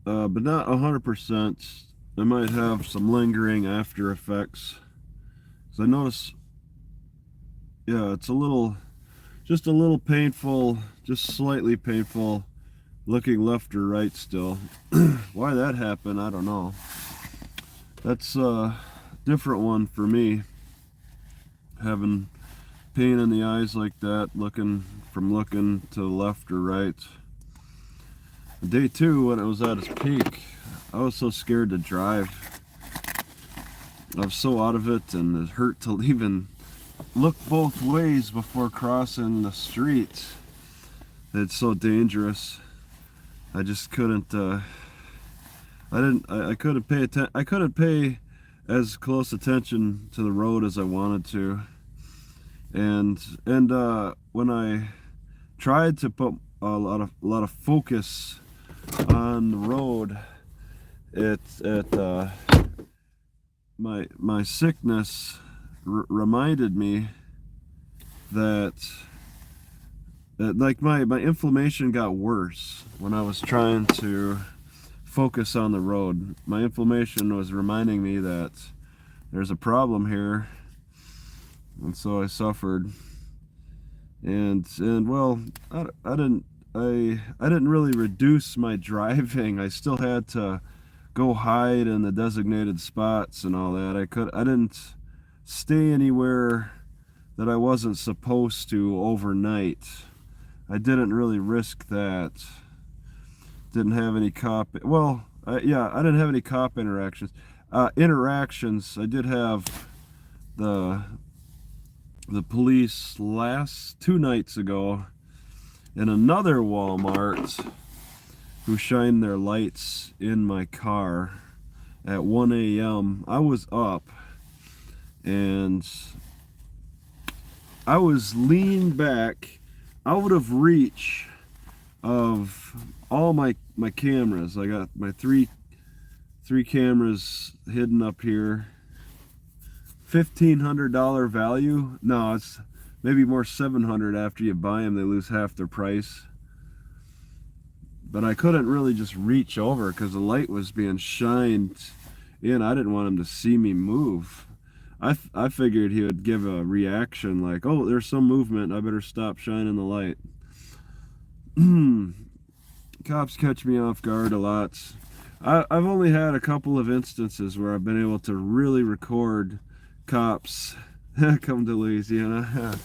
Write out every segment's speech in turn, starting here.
but not 100%. I might have some lingering after effects. So I notice, yeah, it's just a little painful, just slightly painful looking left or right still. Why that happened, I don't know. That's a different one for me, having pain in the eyes like that, looking to the left or right. Day 2, when it was at its peak, I was so scared to drive. I was so out of it, and it hurt to even look both ways before crossing the street. It's so dangerous. I just couldn't. I couldn't pay I couldn't pay as close attention to the road as I wanted to. And when I tried to put a lot of focus on the road, my sickness reminded me that like my inflammation got worse when I was trying to focus on the road. My inflammation was reminding me that there's a problem here, and so I suffered. And well, I didn't really reduce my driving. I still had to go hide in the designated spots and all that. I didn't stay anywhere that I wasn't supposed to overnight. I didn't really risk that. Didn't have any cop. Well, yeah, I didn't have any cop interactions. Interactions. I did have the police last 2 nights ago in another Walmart, who shined their lights in my car at 1 a.m. I was up, and I was leaned back out of reach of all my cameras. I got my three cameras hidden up here. $1,500 value. No, it's maybe more, $700. After you buy them, they lose half their price. But I couldn't really just reach over because the light was being shined in. I didn't want him to see me move. I figured he would give a reaction like, oh, there's some movement, I better stop shining the light. Cops catch me off guard a lot. I've only had a couple of instances where I've been able to really record cops come to Louisiana.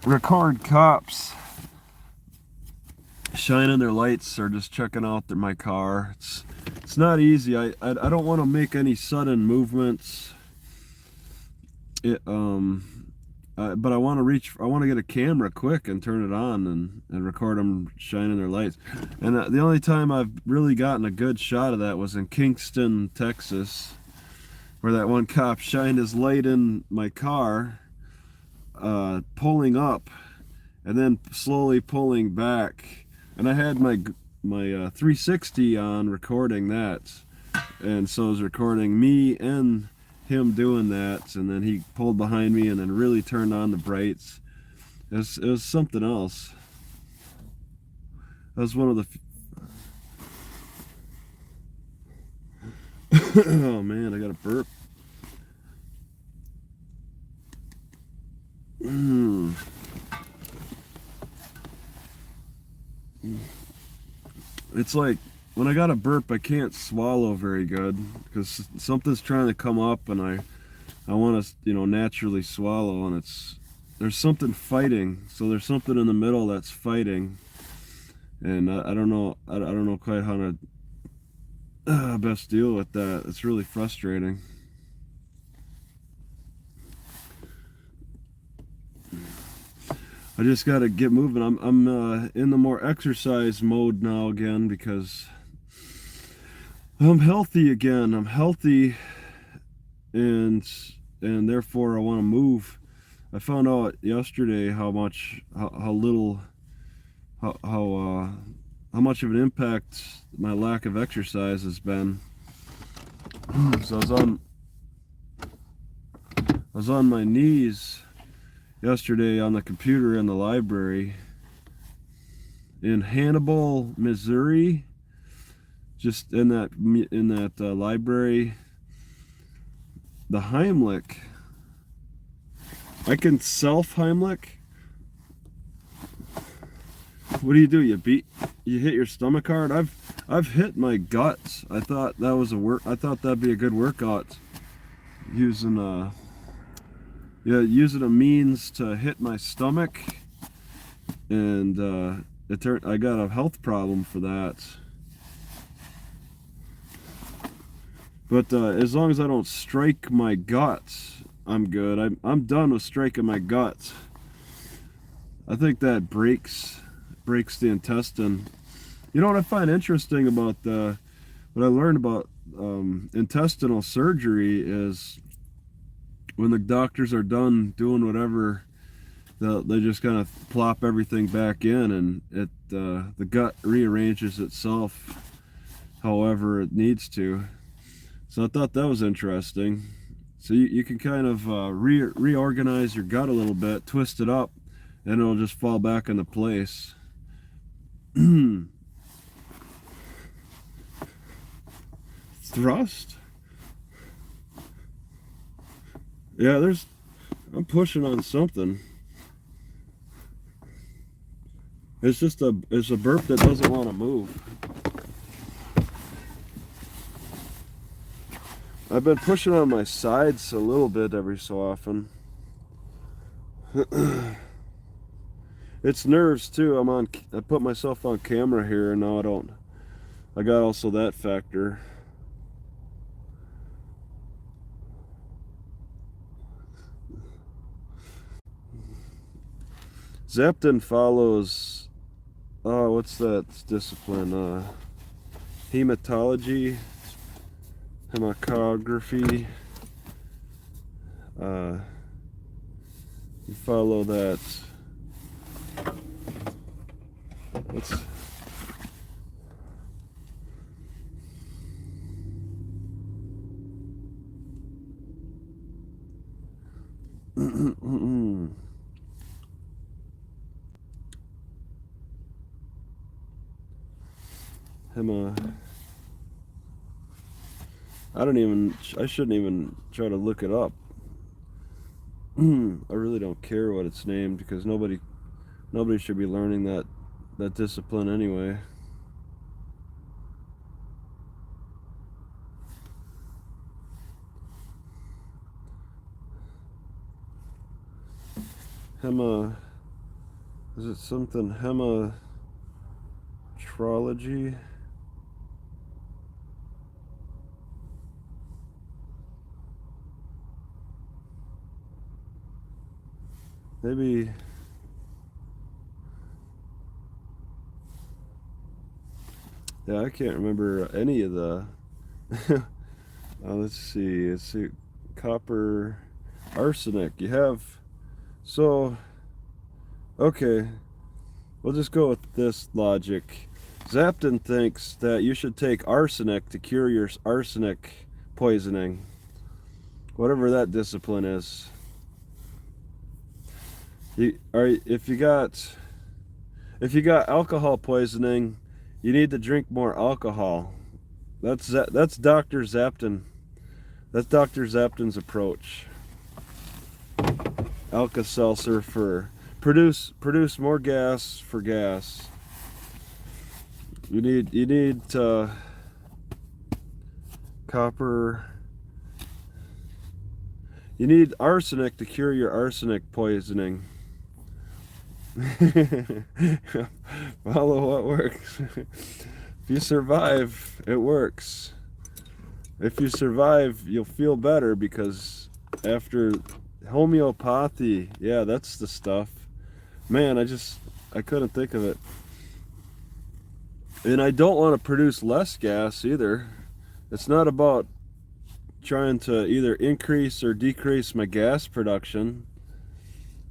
Record cops shining their lights or just checking out my car. It's not easy. I don't want to make any sudden movements. But I want to get a camera quick and turn it on and record them shining their lights. And the only time I've really gotten a good shot of that was in Kingston, Texas, where that one cop shined his light in my car, pulling up and then slowly pulling back. And I had my 360 on recording that. And so I was recording me and him doing that, and then he pulled behind me and then really turned on the brights. It was something else. That was one of the oh man, I got a burp. It's like when I got a burp, I can't swallow very good because something's trying to come up, and I want to, naturally swallow, and there's something fighting. So there's something in the middle that's fighting, and I don't know quite how to best deal with that. It's really frustrating. I just got to get moving. I'm in the more exercise mode now again because I'm healthy again. I'm healthy, and therefore I want to move. I found out yesterday how much much of an impact my lack of exercise has been. So I was on my knees yesterday on the computer in the library in Hannibal, Missouri. just in that library. The Heimlich, I can self Heimlich. What do? You hit your stomach hard? I've hit my guts. I thought that'd be a good workout, using using a means to hit my stomach, and I got a health problem for that. But as long as I don't strike my guts, I'm good. I'm done with striking my guts. I think that breaks the intestine. You know what I find interesting about what I learned about intestinal surgery is, when the doctors are done doing whatever, they just kind of plop everything back in, and the gut rearranges itself however it needs to. So I thought that was interesting. So you can kind of reorganize your gut a little bit, twist it up, and it'll just fall back into place. Thrust? Yeah, I'm pushing on something. It's a burp that doesn't want to move. I've been pushing on my sides a little bit every so often. It's nerves too. I put myself on camera here, and now I got also that factor. Zapton follows, what's that discipline? Hematology, hematography. You follow that. What's I shouldn't even try to look it up. I really don't care what it's named, because nobody should be learning that discipline anyway. Is it something hematrology? Maybe. Yeah, I can't remember any of the. Let's see. Copper, arsenic. You have. So, okay. We'll just go with this logic. Zapton thinks that you should take arsenic to cure your arsenic poisoning, whatever that discipline is. If you got alcohol poisoning, you need to drink more alcohol. That's Dr. Zapton. That's Dr. Zapton's approach. Alka-Seltzer for produce more gas for gas. You need copper. You need arsenic to cure your arsenic poisoning. Follow what works. If you survive, it works. If you survive, you'll feel better, because after homeopathy, yeah, that's the stuff. Man, I couldn't think of it. And I don't want to produce less gas either. It's not about trying to either increase or decrease my gas production.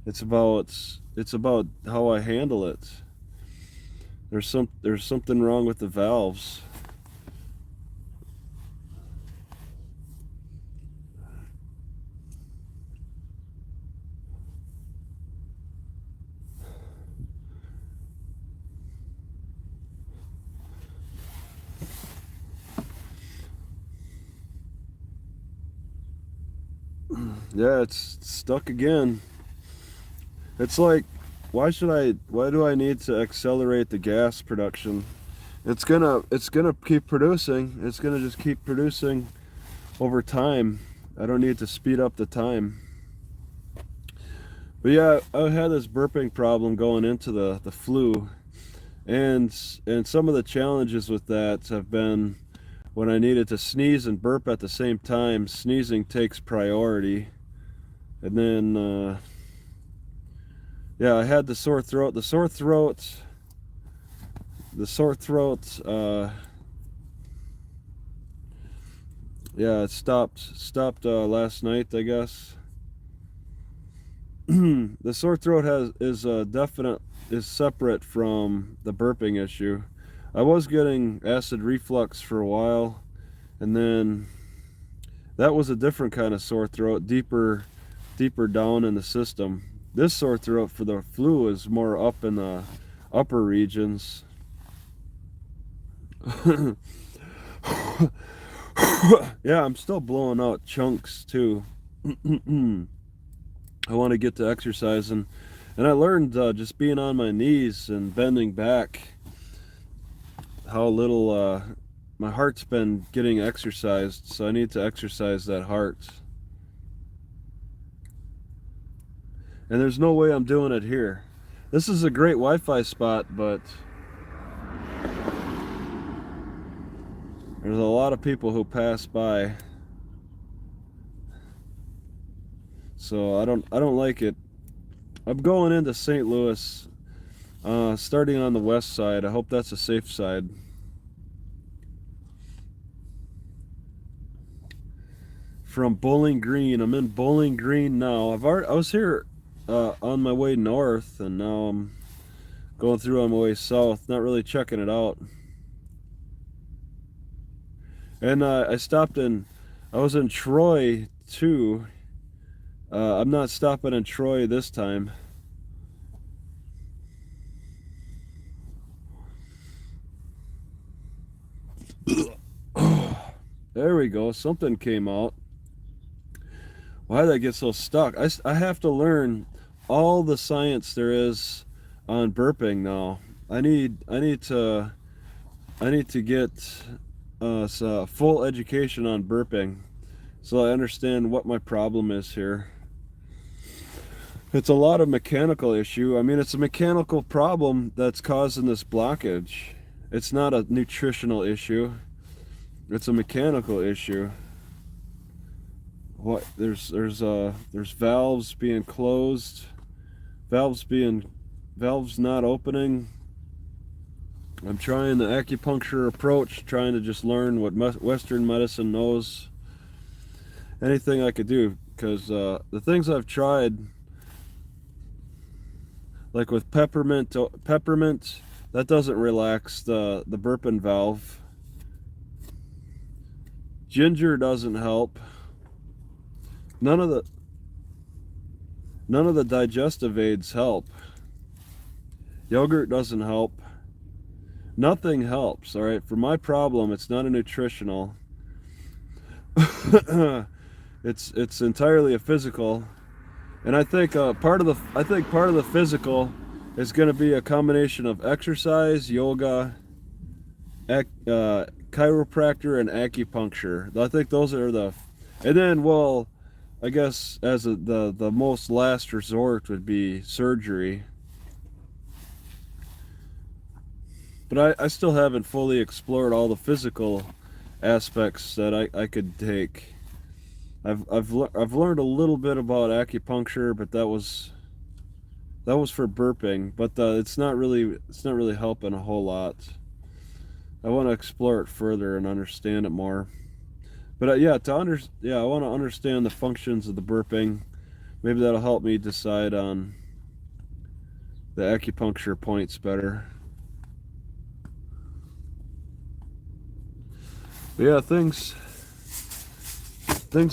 It's about how I handle it. There's something wrong with the valves. Yeah, it's stuck again. It's like, why do I need to accelerate the gas production? It's gonna keep producing. It's gonna just keep producing over time. I don't need to speed up the time. But yeah, I had this burping problem going into the flu, and some of the challenges with that have been when I needed to sneeze and burp at the same time. Sneezing takes priority, and then yeah, I had the sore throat. Yeah, it stopped last night, I guess. The sore throat is separate from the burping issue. I was getting acid reflux for a while, and then that was a different kind of sore throat, deeper down in the system. This sore throat for the flu is more up in the upper regions. Yeah, I'm still blowing out chunks too. I want to get to exercising, and I learned just being on my knees and bending back how little my heart's been getting exercised, so I need to exercise that heart. And there's no way I'm doing it here. This is a great Wi-Fi spot, but there's a lot of people who pass by, so I don't like it. I'm going into St. Louis, starting on the west side. I hope that's a safe side. From Bowling Green. I'm in Bowling Green now. I was here on my way north, and now I'm going through on my way south, not really checking it out. And I was in Troy too. I'm not stopping in Troy this time. There we go, something came out. Why did I get so stuck? I have to learn all the science there is on burping now. I need to get full education on burping, so I understand what my problem is here. It's a lot of mechanical issue. I mean, it's a mechanical problem that's causing this blockage. It's not a nutritional issue. It's a mechanical issue. What there's valves being closed, valves not opening. I'm trying the acupuncture approach, trying to just learn what Western medicine knows. Anything I could do, because the things I've tried, like with peppermint, that doesn't relax the burping valve. Ginger doesn't help. None of the digestive aids help. Yogurt doesn't help. Nothing helps. All right, for my problem, it's not a nutritional. It's entirely a physical, and I think part of the physical is going to be a combination of exercise, yoga, chiropractor, and acupuncture. I think those are and then, well, I guess as the most last resort would be surgery. But I still haven't fully explored all the physical aspects that I could take. I've learned a little bit about acupuncture, but that was for burping. But it's not really helping a whole lot. I want to explore it further and understand it more. But I want to understand the functions of the burping. Maybe that'll help me decide on the acupuncture points better. But yeah, things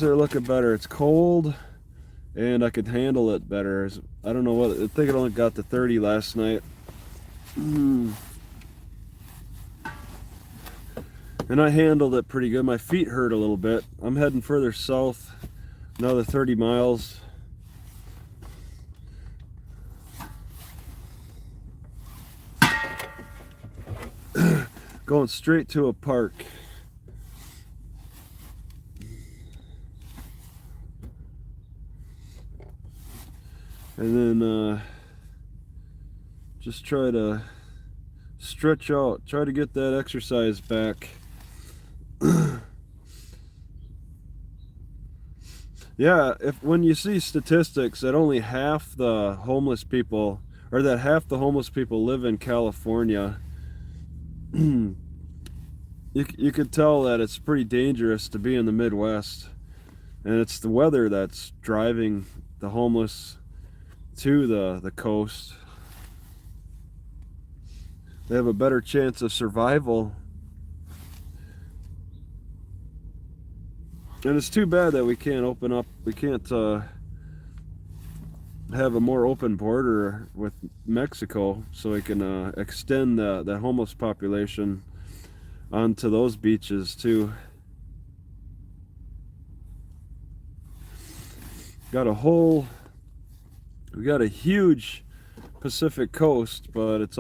are looking better. It's cold, and I could handle it better. I don't know what. I think it only got to 30 last night. And I handled it pretty good. My feet hurt a little bit. I'm heading further south, Another 30 miles. Going straight to a park. And then just try to stretch out, try to get that exercise back. Yeah, when you see statistics that only half the homeless people, or that half the homeless people live in California, you could tell that it's pretty dangerous to be in the Midwest. And it's the weather that's driving the homeless to the coast. They have a better chance of survival. And it's too bad that we can't open up, we can't have a more open border with Mexico so we can extend that homeless population onto those beaches too. We got a huge Pacific coast, but there's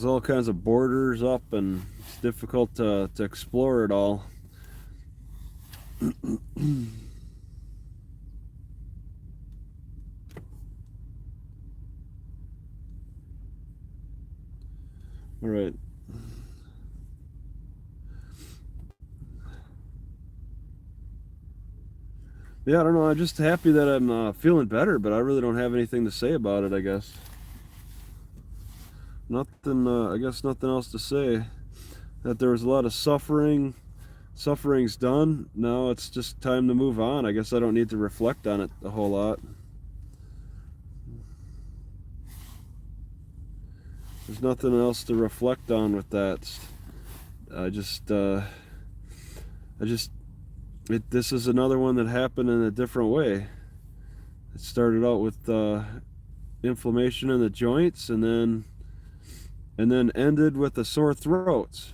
all kinds of borders up, and it's difficult to explore it all. All right. Yeah, I don't know. I'm just happy that I'm feeling better, but I really don't have anything to say about it, I guess. Nothing, I guess nothing else to say. That there was a lot of suffering. Suffering's done. Now it's just time to move on. I guess I don't need to reflect on it a whole lot. There's nothing else to reflect on with that. This is another one that happened in a different way. It started out with inflammation in the joints, and then ended with a sore throat.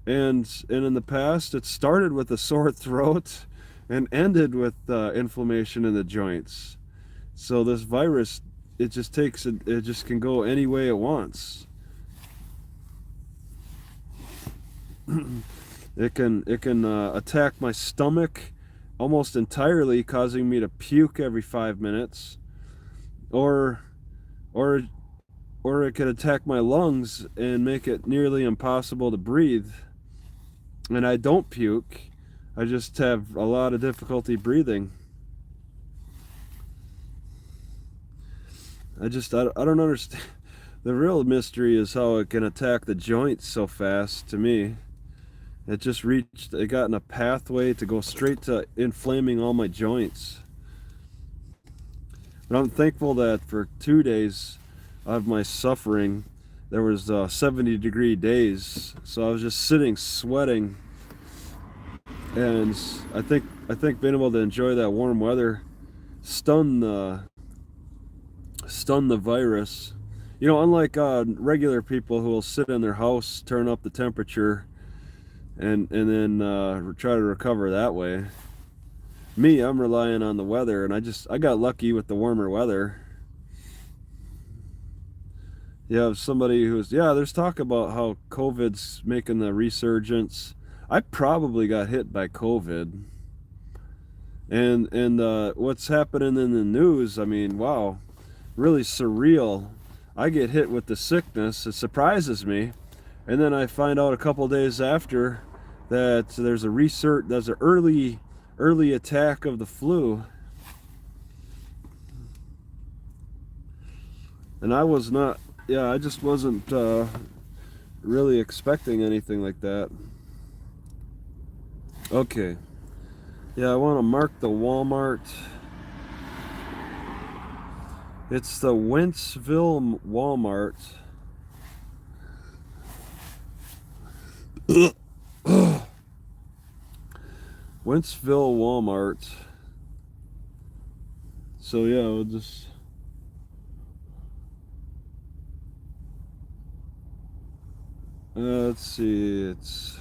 And in the past, it started with a sore throat and ended with inflammation in the joints. So this virus, it just can go any way it wants. It can attack my stomach almost entirely, causing me to puke every 5 minutes, or it could attack my lungs and make it nearly impossible to breathe. And I don't puke, I just have a lot of difficulty breathing. I don't understand. The real mystery is how it can attack the joints so fast to me. It got in a pathway to go straight to inflaming all my joints. But I'm thankful that for 2 days of my suffering, there was 70-degree days. So I was just sitting sweating. And I think being able to enjoy that warm weather stunned the virus. You know, unlike regular people who will sit in their house, turn up the temperature, and then try to recover that way. Me, I'm relying on the weather, and I got lucky with the warmer weather. You have somebody there's talk about how COVID's making the resurgence. I probably got hit by COVID. And what's happening in the news, I mean, wow, really surreal. I get hit with the sickness, it surprises me. And then I find out a couple days after that there's an early attack of the flu. And I just wasn't really expecting anything like that. Okay. Yeah, I want to mark the Walmart. It's the Wentzville Walmart. Wentzville Walmart. So yeah, we'll just let's see, it's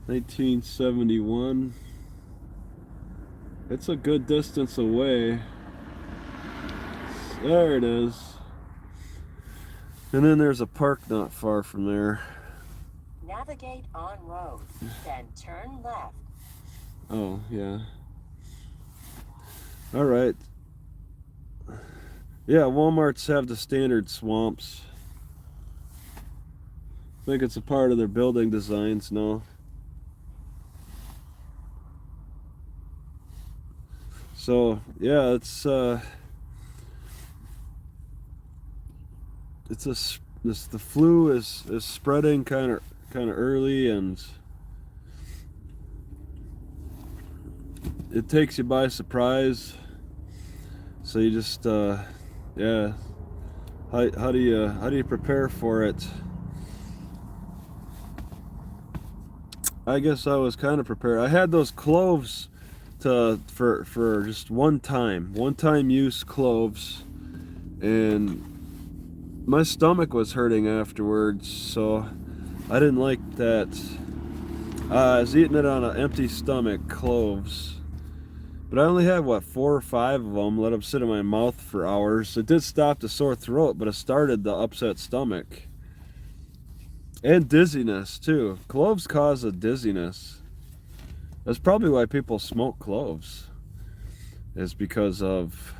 1971. It's a good distance away. There it is. And then there's a park not far from there. Navigate on road, then turn left. Oh, yeah. All right. Yeah, Walmarts have the standard swamps. I think it's a part of their building designs now. So, yeah, the flu is spreading kind of early, and it takes you by surprise. So you just yeah, how do you prepare for it? I guess I was kind of prepared. I had those cloves for just one time use cloves, and my stomach was hurting afterwards, so I didn't like that. I was eating it on an empty stomach, cloves. But I only had, what, 4 or 5 of them, let them sit in my mouth for hours. It did stop the sore throat, but it started the upset stomach. And dizziness, too. Cloves cause a dizziness. That's probably why people smoke cloves. Is because of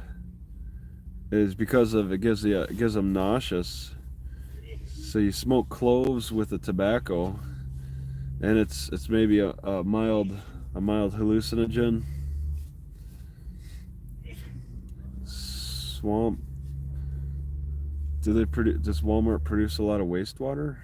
it gives them nauseous. So you smoke cloves with the tobacco, and it's maybe a mild hallucinogen. Swamp. Does Walmart produce a lot of wastewater?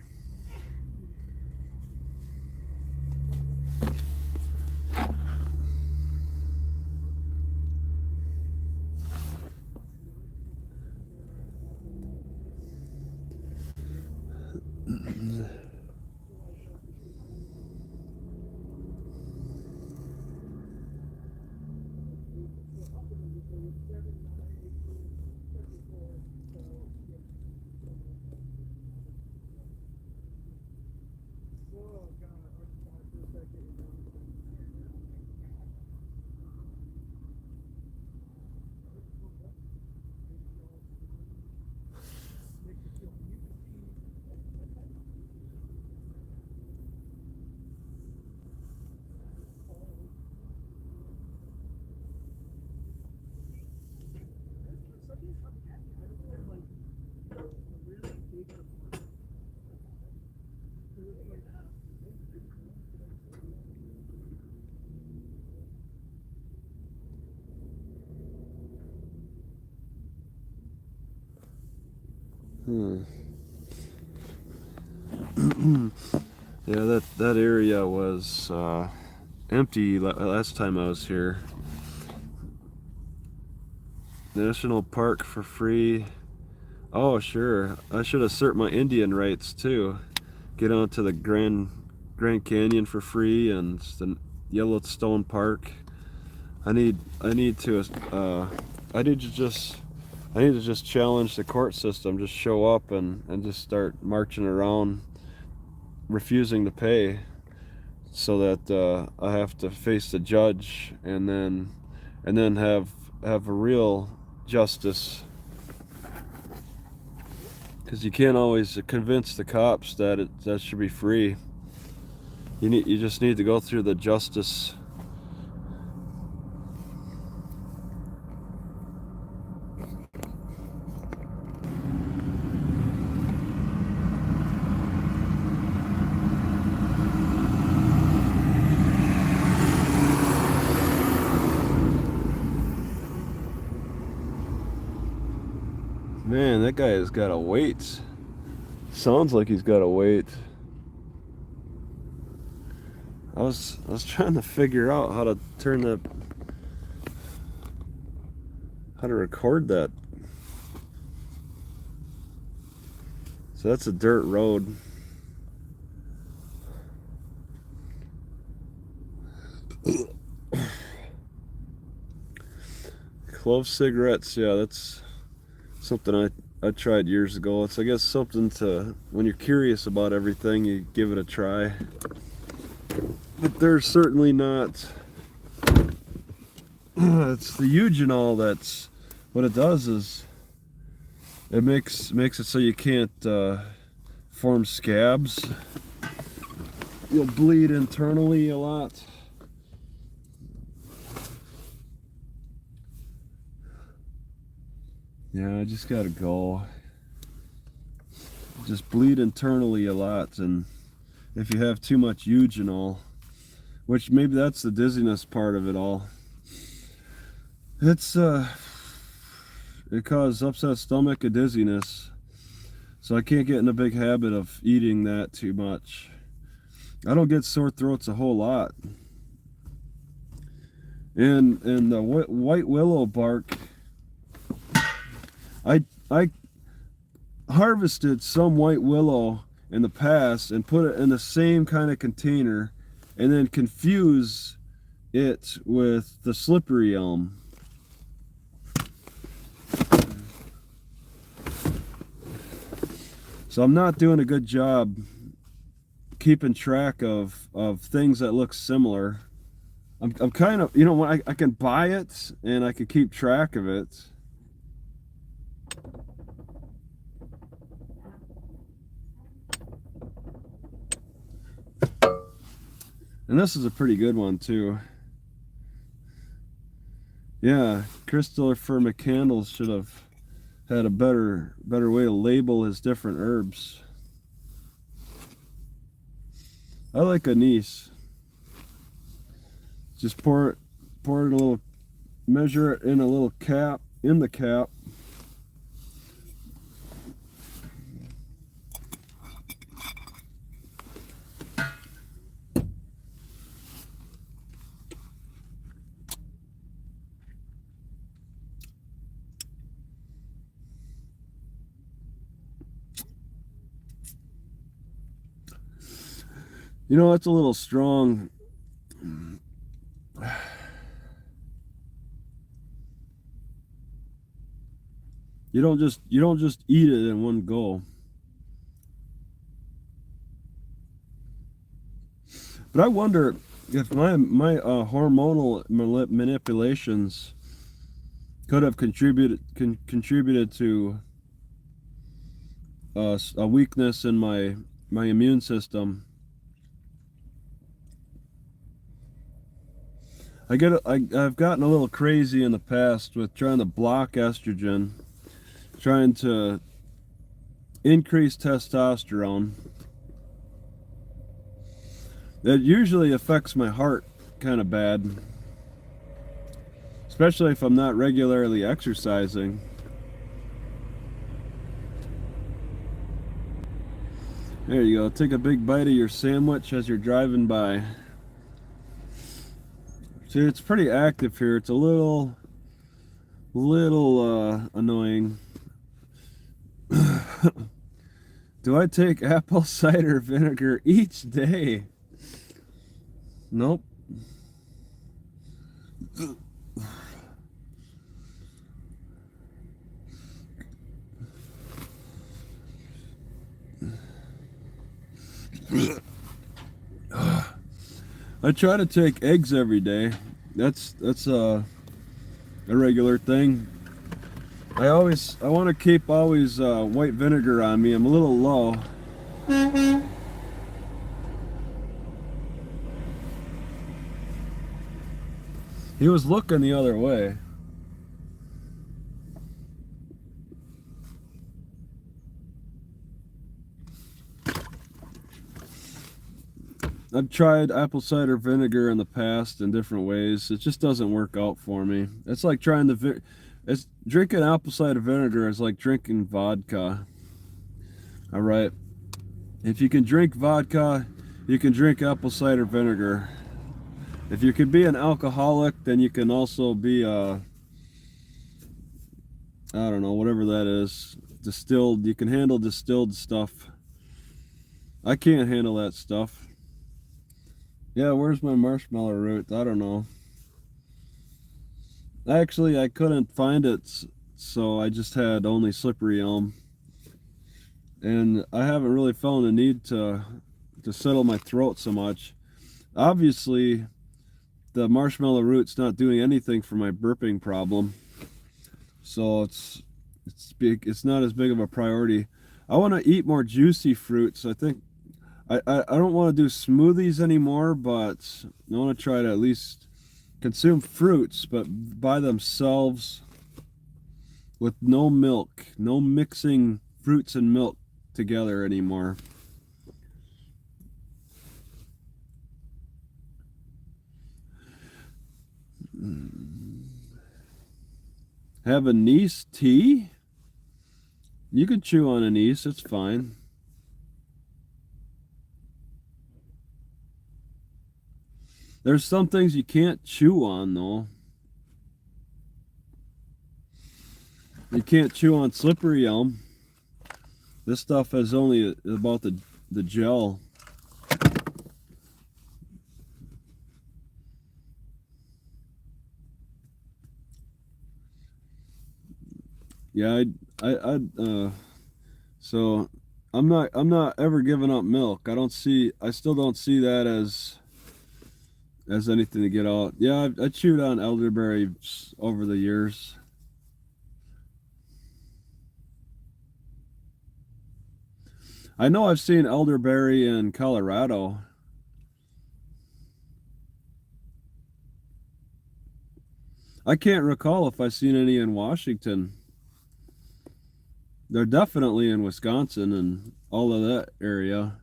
Yeah, that area was empty last time I was here. National park for free. Oh, sure. I should assert my Indian rights too. Get onto the Grand Canyon for free and the Yellowstone Park. I need to just challenge the court system. Just show up and just start marching around, refusing to pay, so that I have to face the judge, and then have a real justice. Because you can't always convince the cops that that should be free. You just need to go through the justice. Man, that guy has got a weight. Sounds like he's got a weight. I was trying to figure out how to record that. So that's a dirt road. Clove cigarettes, yeah, that's something I tried years ago. It's, I guess, something to, when you're curious about everything, you give it a try. But they're certainly not it's the eugenol. That's what it does, is it makes it so you can't form scabs. You'll bleed internally a lot. Yeah, I just gotta go. Just bleed internally a lot, and if you have too much eugenol, which maybe that's the dizziness part of it all, it's it causes upset stomach and dizziness. So I can't get in a big habit of eating that too much. I don't get sore throats a whole lot. And the white willow bark, I harvested some white willow in the past and put it in the same kind of container, and then confuse it with the slippery elm. So I'm not doing a good job keeping track of things that look similar. I'm kind of, you know, when I can buy it and I can keep track of it. And this is a pretty good one too. Yeah, Christopher McCandless should have had a better way to label his different herbs. I like anise. Just pour it in a little, measure it in a little cap, in the cap. You know, it's a little strong. You don't just eat it in one go. But I wonder if my hormonal manipulations could have contributed to a weakness in my immune system. I've gotten a little crazy in the past with trying to block estrogen, trying to increase testosterone. That usually affects my heart kind of bad, especially if I'm not regularly exercising. There you go. Take a big bite of your sandwich as you're driving by. See, it's pretty active here. It's a little annoying. Do I take apple cider vinegar each day? Nope. I try to take eggs every day. That's a regular thing. I want to keep always white vinegar on me. I'm a little low. He was looking the other way. I've tried apple cider vinegar in the past in different ways. It just doesn't work out for me. It's like trying to drinking apple cider vinegar is like drinking vodka. All right. If you can drink vodka, you can drink apple cider vinegar. If you could be an alcoholic, then you can also be I don't know, whatever that is. Distilled. You can handle distilled stuff. I can't handle that stuff. Yeah, where's my marshmallow root? I don't know. Actually, I couldn't find it, so I just had only slippery elm. And I haven't really felt a need to settle my throat so much. Obviously, the marshmallow root's not doing anything for my burping problem. So it's not as big of a priority. I want to eat more juicy fruits. I think I don't want to do smoothies anymore, but I want to try to at least consume fruits, but by themselves with no milk, no mixing fruits and milk together anymore. Have anise tea? You can chew on anise, it's fine. There's some things you can't chew on, though. You can't chew on slippery elm. This stuff is only about the gel. Yeah, so I'm not ever giving up milk. I still don't see that as anything to get out. Yeah, I chewed on elderberry over the years. I know I've seen elderberry in Colorado. I can't recall if I've seen any in Washington. They're definitely in Wisconsin and all of that area.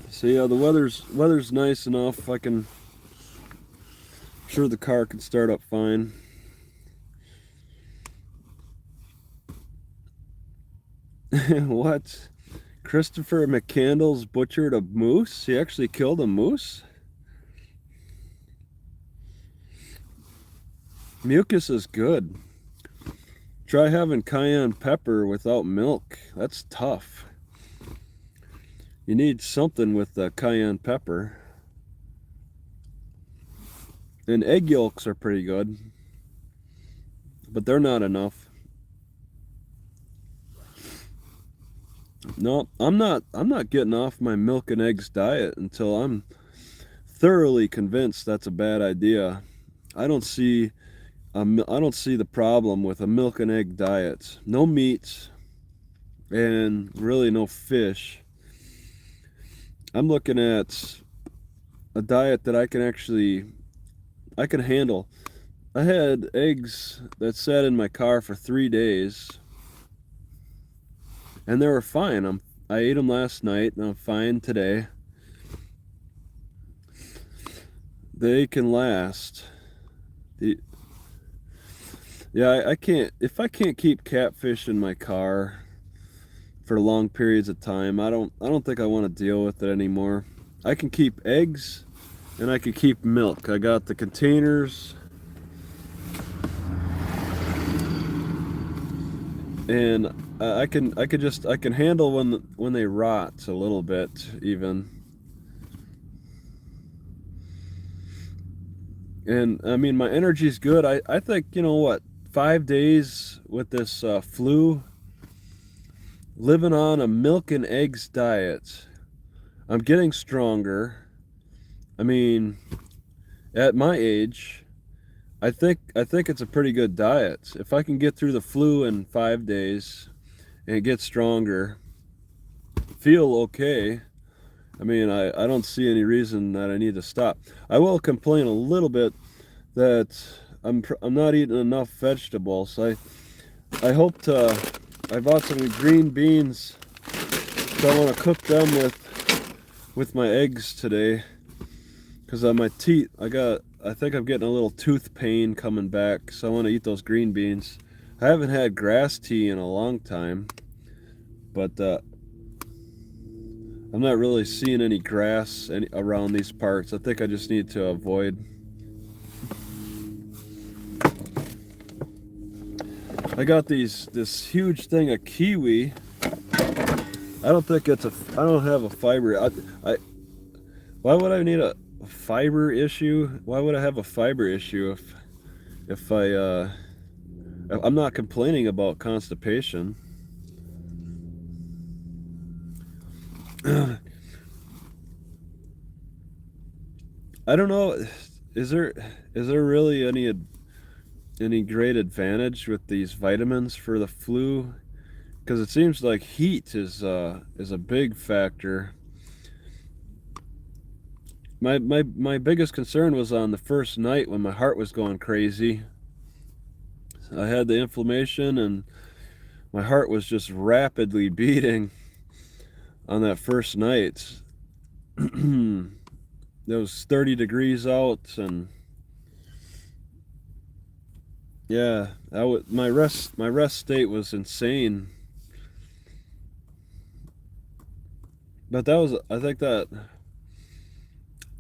So yeah, the weather's nice enough. I'm sure the car can start up fine. What? Christopher McCandless butchered a moose? He actually killed a moose? Mucus is good. Try having cayenne pepper without milk. That's tough. You need something with the cayenne pepper. And egg yolks are pretty good, but they're not enough. No, I'm not getting off my milk and eggs diet until I'm thoroughly convinced that's a bad idea. I don't see the problem with a milk and egg diet. No meat and really no fish. I'm looking at a diet that I can handle. I had eggs that sat in my car for 3 days, and they were fine. I ate them last night, and I'm fine today. They can last. Yeah, I can't. If I can't keep catfish in my car for long periods of time, I don't think I want to deal with it anymore. I can keep eggs and I can keep milk. I got the containers, and I can handle when they rot a little bit even. And I mean, my energy's good. I think, you know what, 5 days with this flu, living on a milk and eggs diet, I'm getting stronger. I mean, at my age, I think it's a pretty good diet. If I can get through the flu in 5 days and get stronger, feel okay, I mean, I don't see any reason that I need to stop. I will complain a little bit that I'm not eating enough vegetables. I bought some green beans, so I want to cook them with my eggs today, because on my teeth, I think I'm getting a little tooth pain coming back, so I want to eat those green beans. I haven't had grass tea in a long time, but I'm not really seeing any grass around these parts. I think I just need to avoid. I got this huge thing of kiwi. I don't have a fiber. Why would I need fiber issue. Why would I have a fiber issue if I'm not complaining about constipation. I don't know. Is there really any great advantage with these vitamins for the flu? Because it seems like heat is a big factor. My biggest concern was on the first night when my heart was going crazy. I had the inflammation and my heart was just rapidly beating on that first night. It was 30 degrees out, and yeah, my rest state was insane. But that was, I think that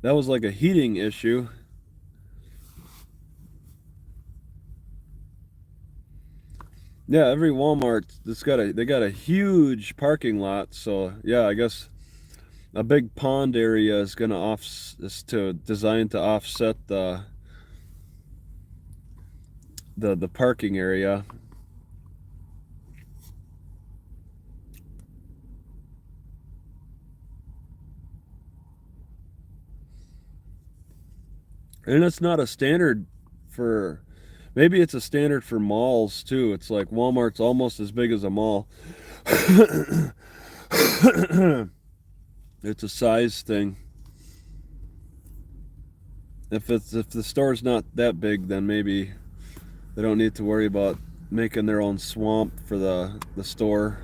was like a heating issue. Yeah, every Walmart they got a huge parking lot, so yeah, I guess a big pond area is designed to offset the parking area. And it's not a standard for, maybe it's a standard for malls too. It's like Walmart's almost as big as a mall. It's a size thing. If the store's not that big, then maybe they don't need to worry about making their own swamp for the store.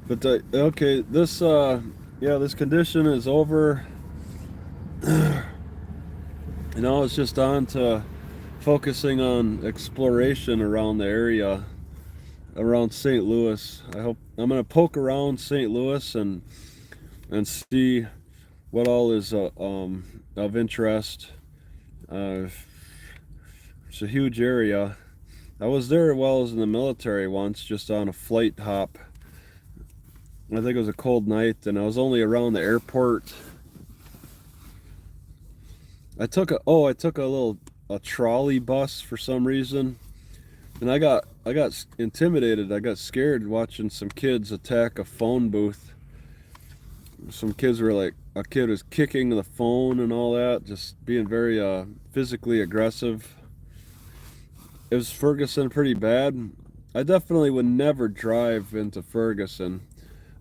But okay, this this condition is over. It's just on to focusing on exploration around the area, around St. Louis. I'm gonna poke around St. Louis and see what all is of interest. It's a huge area. I was there while I was in the military once, just on a flight hop. I think it was a cold night, and I was only around the airport. I took a trolley bus for some reason, and I got intimidated. I got scared watching some kids attack a phone booth. Some kids were like, a kid was kicking the phone and all that, just being very physically aggressive. It was Ferguson pretty bad. I definitely would never drive into Ferguson.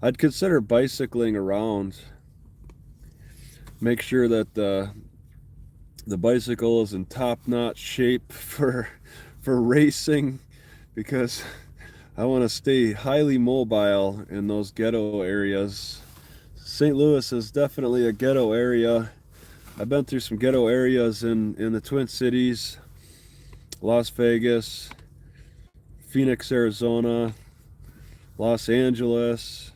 I'd consider bicycling around. Make sure that the bicycle is in top-notch shape for racing, because I want to stay highly mobile in those ghetto areas. St. Louis is definitely a ghetto area. I've been through some ghetto areas in the Twin Cities, Las Vegas, Phoenix, Arizona, Los Angeles,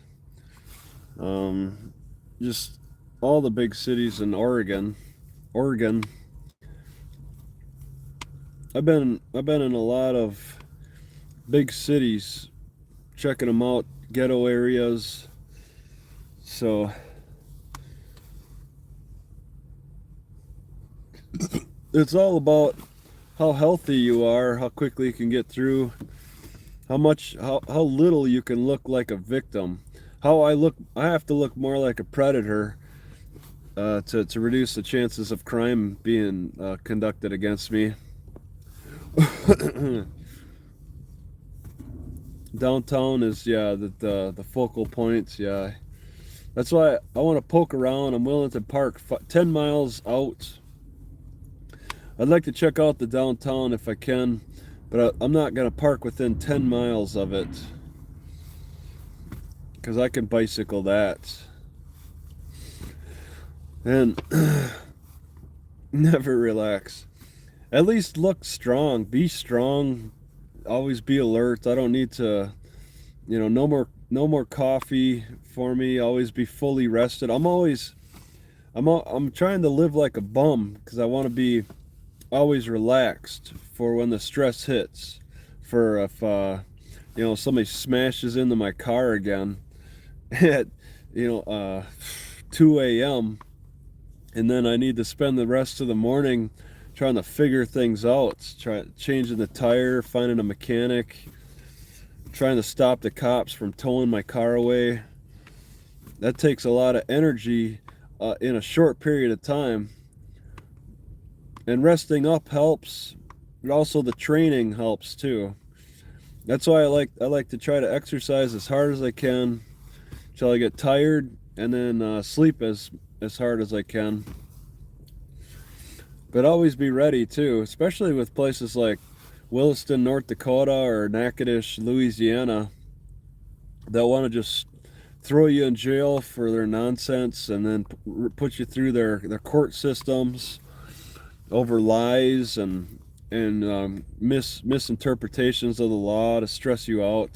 just all the big cities in Oregon. I've been in a lot of big cities, checking them out, ghetto areas. So it's all about how healthy you are, how quickly you can get through, how little you can look like a victim. I have to look more like a predator to reduce the chances of crime being conducted against me. Downtown is the focal points. Yeah, that's why I want to poke around. I'm willing to park 10 miles out. I'd like to check out the downtown if I can, but I'm not going to park within 10 miles of it, because I can bicycle that. And never relax. At least look strong. Be strong. Always be alert. I don't need to, no more coffee for me. Always be fully rested. I'm always I'm trying to live like a bum because I want to be always relaxed for when the stress hits. For if somebody smashes into my car again at 2 a.m. and then I need to spend the rest of the morning trying to figure things out, changing the tire, finding a mechanic, trying to stop the cops from towing my car away. That takes a lot of energy in a short period of time. And resting up helps, but also the training helps too. That's why I like to try to exercise as hard as I can till I get tired, and then sleep as hard as I can. But always be ready too, especially with places like Williston, North Dakota, or Natchitoches, Louisiana, that want to just throw you in jail for their nonsense and then put you through their court systems over lies and misinterpretations of the law to stress you out.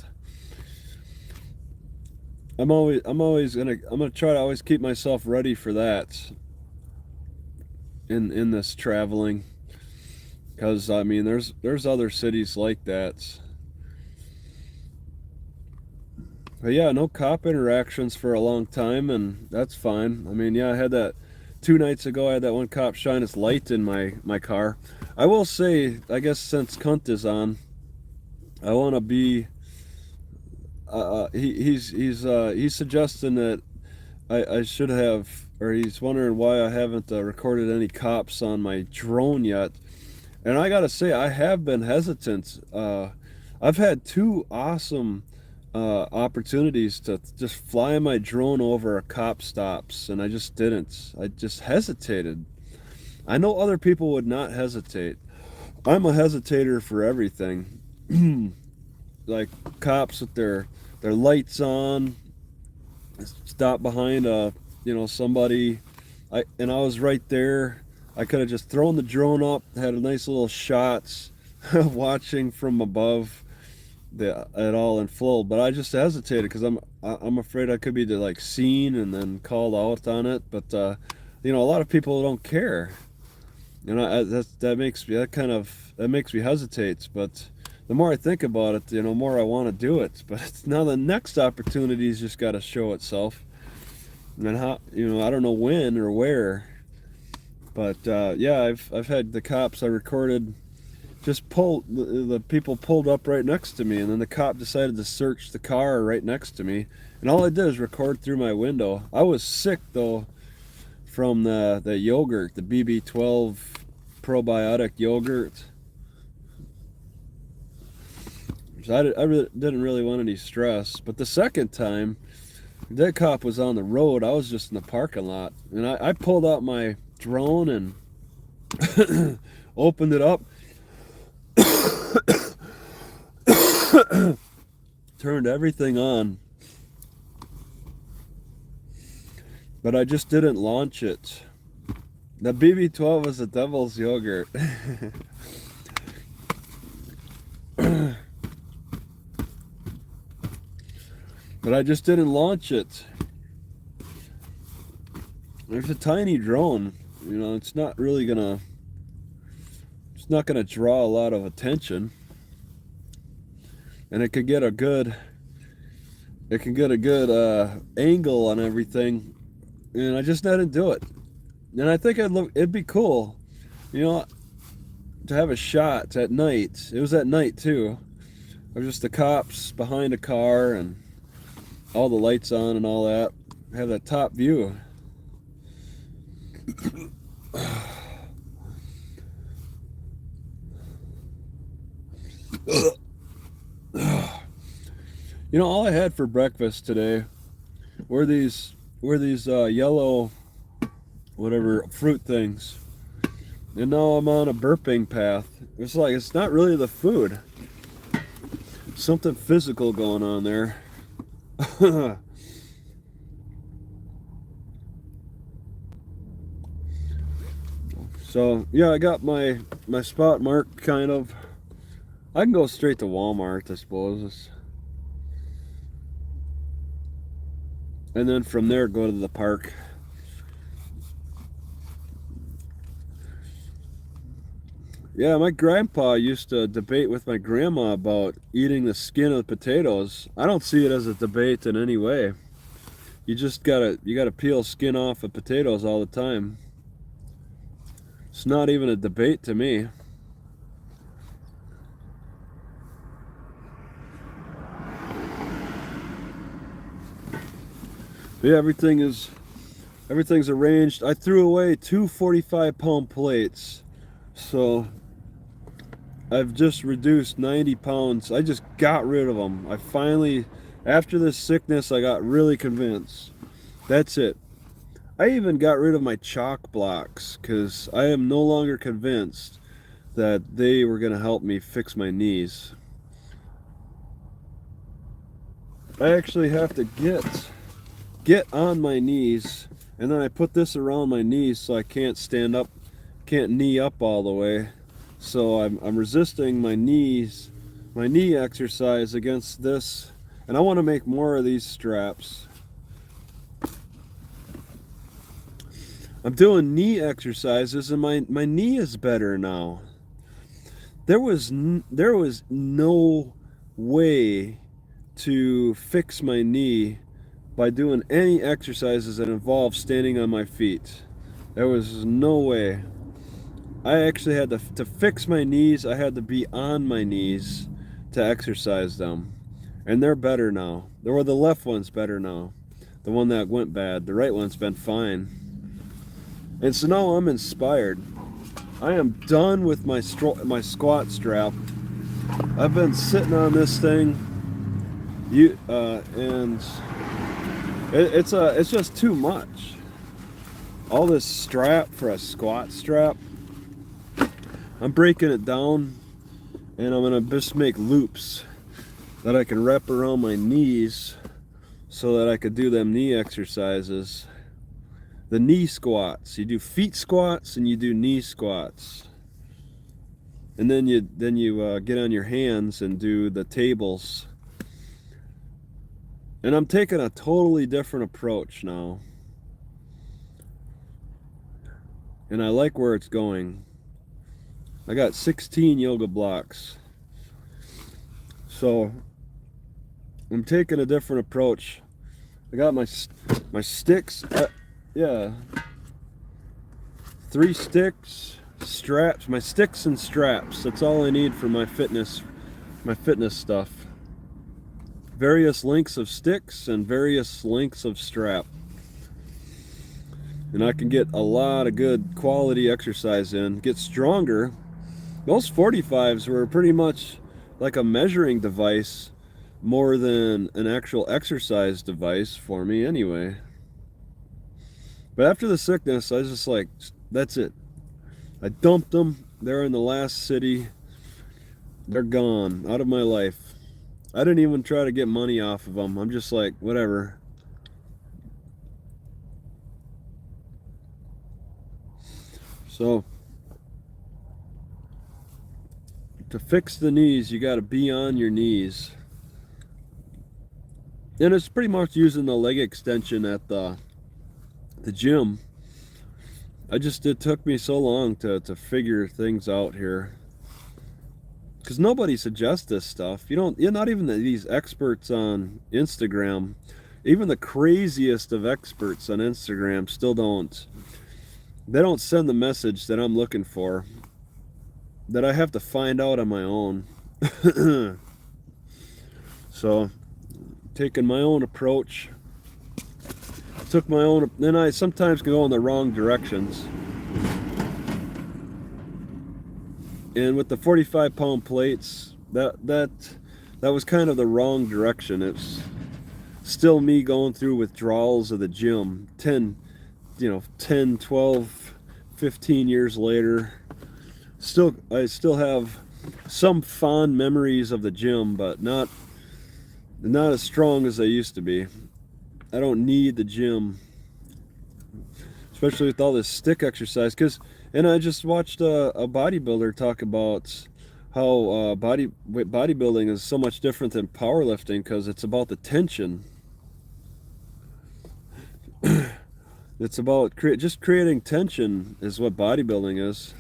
I'm gonna try to always keep myself ready for that in this traveling, because I mean there's other cities like that. But yeah, no cop interactions for a long time, and that's fine. I mean, yeah, I had that 2 nights ago. I had that one cop shine his light in my car. I will say, I guess since Cunt is on, I want to be. He's suggesting that I should have, or he's wondering why I haven't recorded any cops on my drone yet. And I gotta say, I have been hesitant. I've had two awesome opportunities to just fly my drone over a cop stops, and I just didn't. I just hesitated. I know other people would not hesitate. I'm a hesitator for everything. Like cops with their lights on, stop behind somebody. I was right there. I could have just thrown the drone up, had a nice little shots watching from above it all in full, but I just hesitated because I'm afraid I could be like seen and then called out on it. But a lot of people don't care. That makes me hesitate. But the more I think about it, the more I want to do it. But now the next opportunity's just got to show itself, and how I don't know when or where. But yeah, I've had the cops I recorded just the people pulled up right next to me, and then the cop decided to search the car right next to me, and all I did is record through my window. I was sick though from the yogurt, the BB12 probiotic yogurt. So I really didn't really want any stress. But the second time, that cop was on the road. I was just in the parking lot, and I pulled out my drone and opened it up. Turned everything on, but I just didn't launch it. The BB12 is the devil's yogurt. But I just didn't launch it. There's a tiny drone, it's not gonna draw a lot of attention, and it can get a good angle on everything, and I just didn't do it. And I think it'd be cool, to have a shot at night. It was at night too. There was just the cops behind a car and all the lights on and all that. Have that top view. All I had for breakfast today were these yellow whatever fruit things, and now I'm on a burping path. It's not really the food. Something physical going on there. So yeah, I got my spot marked kind of. I can go straight to Walmart, I suppose. And then from there go to the park. Yeah, my grandpa used to debate with my grandma about eating the skin of potatoes. I don't see it as a debate in any way. You gotta peel skin off of potatoes all the time. It's not even a debate to me. But yeah, everything's arranged. I threw away two 45-pound plates, so I've just reduced 90 pounds. I just got rid of them. I finally, after this sickness, I got really convinced. That's it. I even got rid of my chalk blocks because I am no longer convinced that they were going to help me fix my knees. I actually have to get on my knees, and then I put this around my knees so I can't stand up, can't knee up all the way. So I'm resisting my knee exercise against this, and I want to make more of these straps. I'm doing knee exercises, and my knee is better now. There was no way to fix my knee by doing any exercises that involve standing on my feet. There was no way. I actually had to fix my knees. I had to be on my knees to exercise them, and they're better now. The left one's better now. The one that went bad. The right one's been fine. And so now I'm inspired. I am done with my squat strap. I've been sitting on this thing, and it's just too much. All this strap for a squat strap. I'm breaking it down, and I'm gonna just make loops that I can wrap around my knees so that I could do them knee exercises. The knee squats. You do feet squats and you do knee squats, and then you get on your hands and do the tables. And I'm taking a totally different approach now, and I like where it's going. I got 16 yoga blocks, so I'm taking a different approach. I got my sticks. Yeah, 3 sticks, straps. My sticks and straps. That's all I need for my fitness stuff. Various lengths of sticks and various lengths of strap. And I can get a lot of good quality exercise in, get stronger. Those 45s were pretty much like a measuring device more than an actual exercise device for me anyway. But after the sickness, I was just like, that's it. I dumped them. They're in the last city. They're gone, out of my life. I didn't even try to get money off of them. I'm just like, whatever. So, to fix the knees, you got to be on your knees. And it's pretty much using the leg extension at the gym. It took me so long to figure things out here, because nobody suggests this stuff. You're not even these experts on Instagram. Even the craziest of experts on Instagram still don't send the message that I'm looking for, that I have to find out on my own. So, taking my own approach. Then I sometimes can go in the wrong directions. And with the 45-pound plates, that was kind of the wrong direction. It's still me going through withdrawals of the gym 10, 12, 15 years later. I still have some fond memories of the gym, but not as strong as they used to be. I don't need the gym, especially with all this stick exercise. And I just watched a bodybuilder talk about how bodybuilding is so much different than powerlifting because it's about the tension. It's about just creating tension is what bodybuilding is.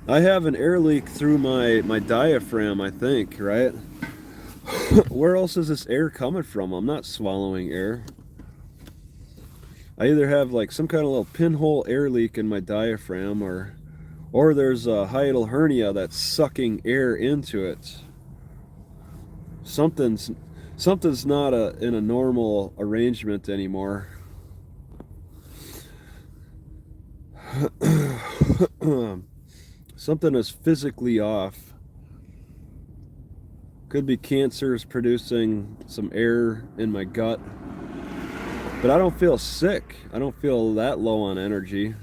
I have an air leak through my diaphragm, I think, right? Where else is this air coming from? I'm not swallowing air. I either have like some kind of little pinhole air leak in my diaphragm, or there's a hiatal hernia that's sucking air into it. Something's not in a normal arrangement anymore. Something is physically off. Could be cancers producing some air in my gut. But I don't feel sick. I don't feel that low on energy.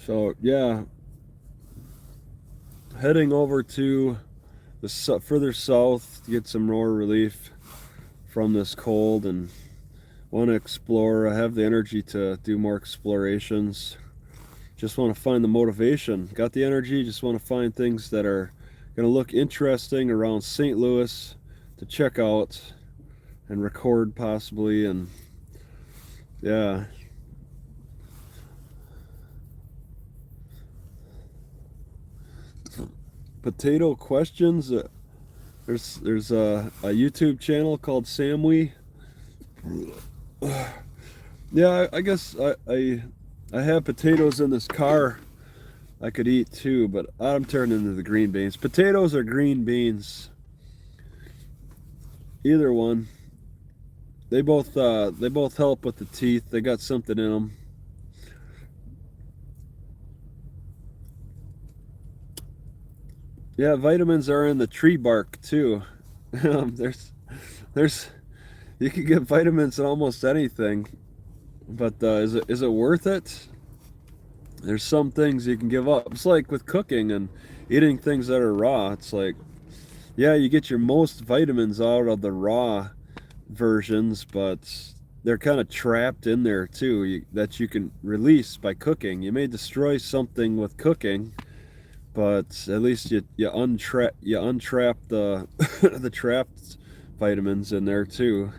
So yeah, heading over to the further south to get some more relief from this cold, and want to explore. I have the energy to do more explorations. Just want to find the motivation. Got the energy, just want to find things that are going to look interesting around St. Louis to check out and record possibly. And yeah, potato questions. There's a YouTube channel called Samwee. Yeah, I guess I have potatoes in this car I could eat too, but I'm turning into the green beans. Potatoes or green beans, either one. They both help with the teeth. They got something in them. Yeah, vitamins are in the tree bark too. there's you can get vitamins in almost anything, but is it worth it? There's some things you can give up. It's like with cooking and eating things that are raw. It's like, yeah, you get your most vitamins out of the raw versions, but they're kind of trapped in there too, that you can release by cooking. You may destroy something with cooking, but at least you untrap the the trapped vitamins in there too.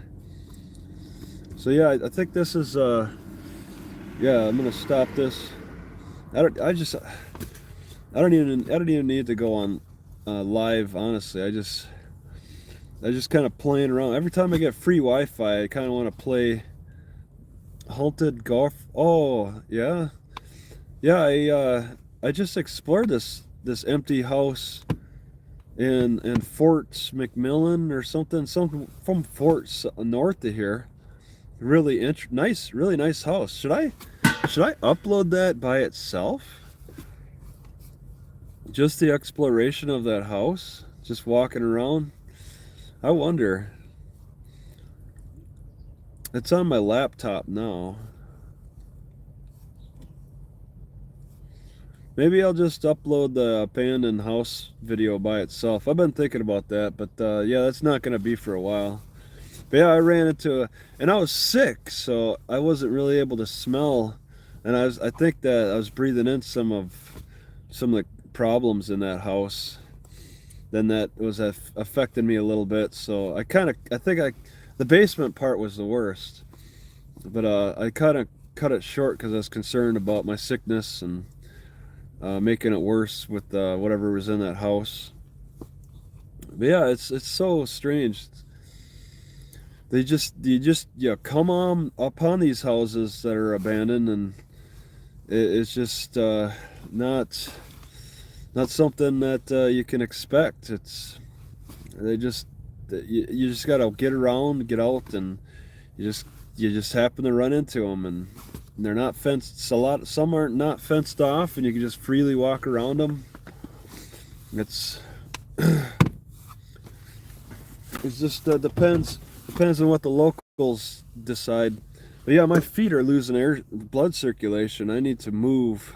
So yeah, I think this is yeah, I'm gonna stop this. I don't even need to go on live, honestly. I just kind of playing around. Every time I get free Wi-Fi, I kind of want to play Haunted Golf. Oh yeah, yeah. I just explored this empty house in Fort McMillan or something, from Fort north of here. Really nice, really nice house. Should I upload that by itself? Just the exploration of that house, just walking around. I wonder. It's on my laptop now. Maybe I'll just upload the abandoned house video by itself. I've been thinking about that, but yeah, that's not going to be for a while. But yeah, I ran into and I was sick, so I wasn't really able to smell, and I think that I was breathing in some of the problems in that house. Then that was affecting me a little bit, so I think the basement part was the worst, but I kind of cut it short because I was concerned about my sickness and making it worse with whatever was in that house. But yeah, it's so strange. You come on upon these houses that are abandoned, and it's just not something that you can expect. You just gotta get around, get out, and you just happen to run into them, and they're not fenced. Some aren't not fenced off, and you can just freely walk around them. It just depends on what the locals decide. But yeah, my feet are losing blood circulation. I need to move.